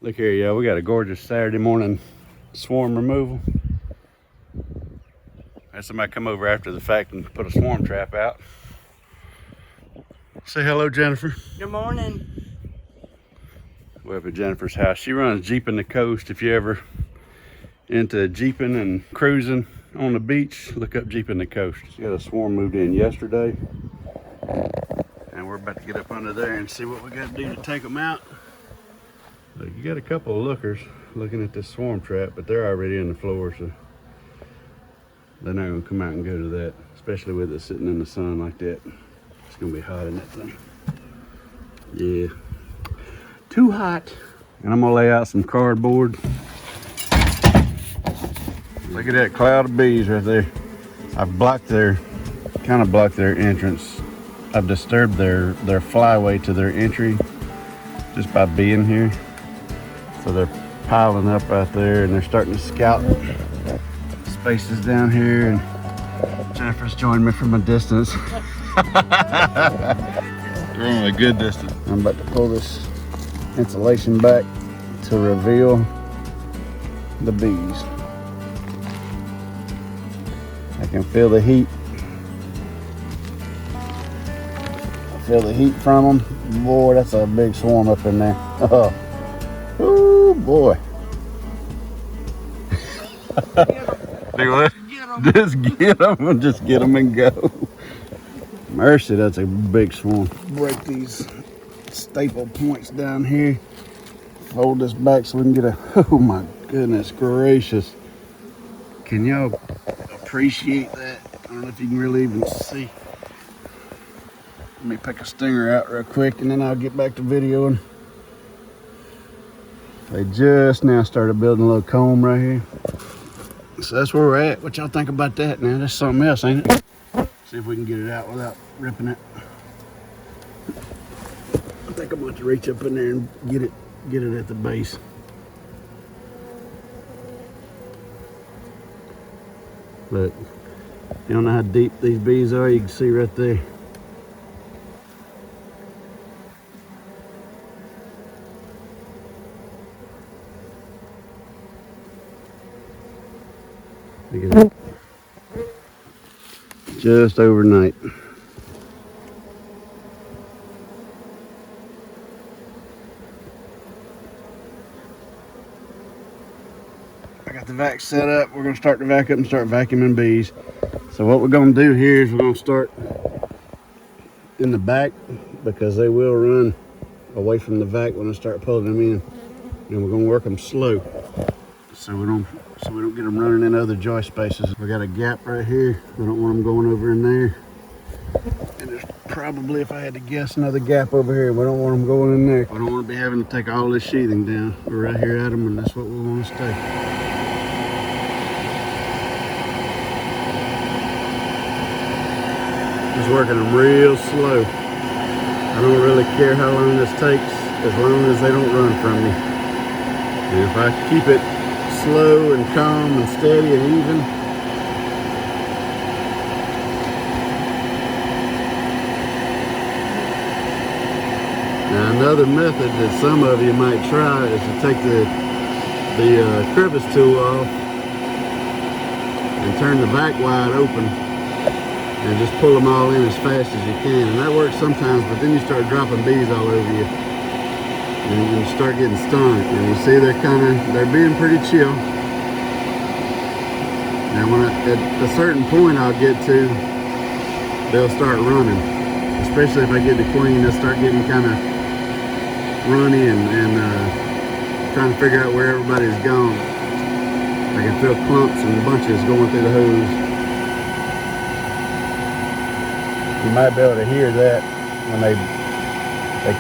Look here, y'all. We got a gorgeous Saturday morning swarm removal. Had somebody come over after the fact and put a swarm trap out. Say hello, Jennifer. Good morning. We're up at Jennifer's house. She runs Jeeping the Coast. If you ever into jeeping and cruising on the beach, look up Jeeping the Coast. She got a swarm moved in yesterday, and we're about to get up under there and see what we got to do to take them out. Look, you got a couple of lookers looking at this swarm trap, but they're already in the floor, so they're not going to come out and go to that, especially with it sitting in the sun like that. It's going to be hot in that thing. Yeah, too hot. And I'm going to lay out some cardboard. Look at that cloud of bees right there. I've kind of blocked their entrance. I've disturbed their flyway to their entry just by being here. So they're piling up right there and they're starting to scout spaces down here, and Jennifer's joined me from a distance. We're on a good distance. I'm about to pull this insulation back to reveal the bees. I can feel the heat. I feel the heat from them. Boy, that's a big swarm up in there. Oh boy. Do what? Just get them and go. Mercy, that's a big swarm. Break these staple points down here. Fold this back so we can get a, oh my goodness gracious. Can y'all appreciate that? I don't know if you can really even see. Let me pick a stinger out real quick and then I'll get back to videoing. They just now started building a little comb right here. So that's where we're at. What y'all think about that now? That's something else, ain't it? See if we can get it out without ripping it. I think I'm going to reach up in there and get it at the base. But you don't know how deep these bees are. You can see right there. Look at that. Just overnight. I got the vac set up. We're going to start the vac up and start vacuuming bees. So what we're going to do here is we're going to start in the back because they will run away from the vac when I start pulling them in. And we're going to work them slow so we don't get them running in other joist spaces. We got a gap right here. We don't want them going over in there. And there's probably, if I had to guess, another gap over here. We don't want them going in there. We don't want to be having to take all this sheathing down. We're right here at them, and that's what we want to stay. Just working them real slow. I don't really care how long this takes, as long as they don't run from me. And if I keep it slow and calm and steady and even, now another method that some of you might try is to take the crevice tool off and turn the vac wide open and just pull them all in as fast as you can. And that works sometimes, but then you start dropping bees all over you. And you start getting stung. And you see they're being pretty chill. Now at a certain point I'll get to, they'll start running. Especially if I get the queen, they'll start getting kind of runny and trying to figure out where everybody's gone. I can feel clumps and bunches going through the hose. You might be able to hear that when they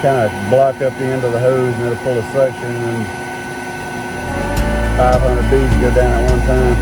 kind of block up the end of the hose and it'll pull a suction and 500 bees go down at one time.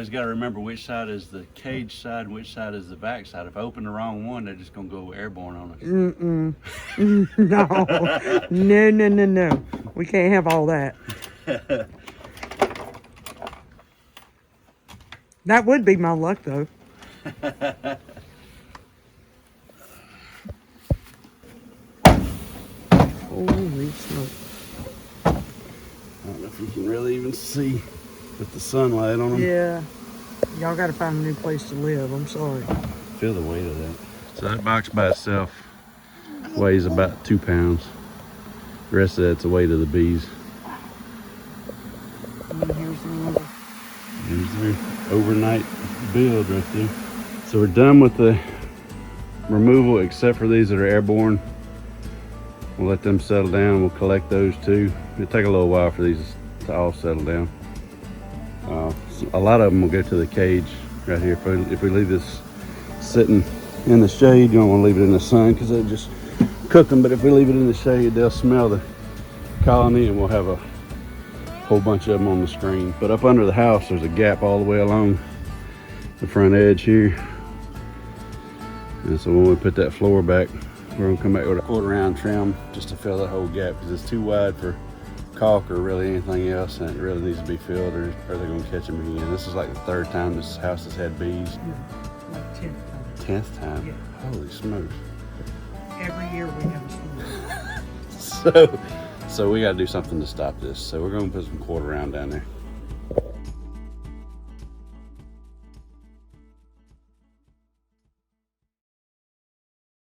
always got to remember which side is the cage side and which side is the back side. If I open the wrong one, they're just going to go airborne on us. No. We can't have all that. That would be my luck, though. Holy smoke. I don't know if you can really even see with the sunlight on them. Yeah. Y'all got to find a new place to live. I'm sorry. Feel the weight of that. So that box by itself weighs about 2 pounds. The rest of that's the weight of the bees. And here's the number. Here's their overnight build right there. So we're done with the removal except for these that are airborne. We'll let them settle down. We'll collect those too. It'll take a little while for these to all settle down. So a lot of them will go to the cage right here. If we leave this sitting in the shade, you don't want to leave it in the sun because they'll just cook them. But if we leave it in the shade, they'll smell the colony and we'll have a whole bunch of them on the screen. But up under the house, there's a gap all the way along the front edge here. And so when we put that floor back, we're gonna come back with a 1/4 round trim just to fill that whole gap because it's too wide for caulk or really anything else, and it really needs to be filled or they're gonna catch them again. This is like the 3rd time this house has had bees. Yeah, like 10th time. 10th time? Yeah. Holy smokes. Every year we have a swarm. So we gotta do something to stop this. So we're gonna put some 1/4 round down there.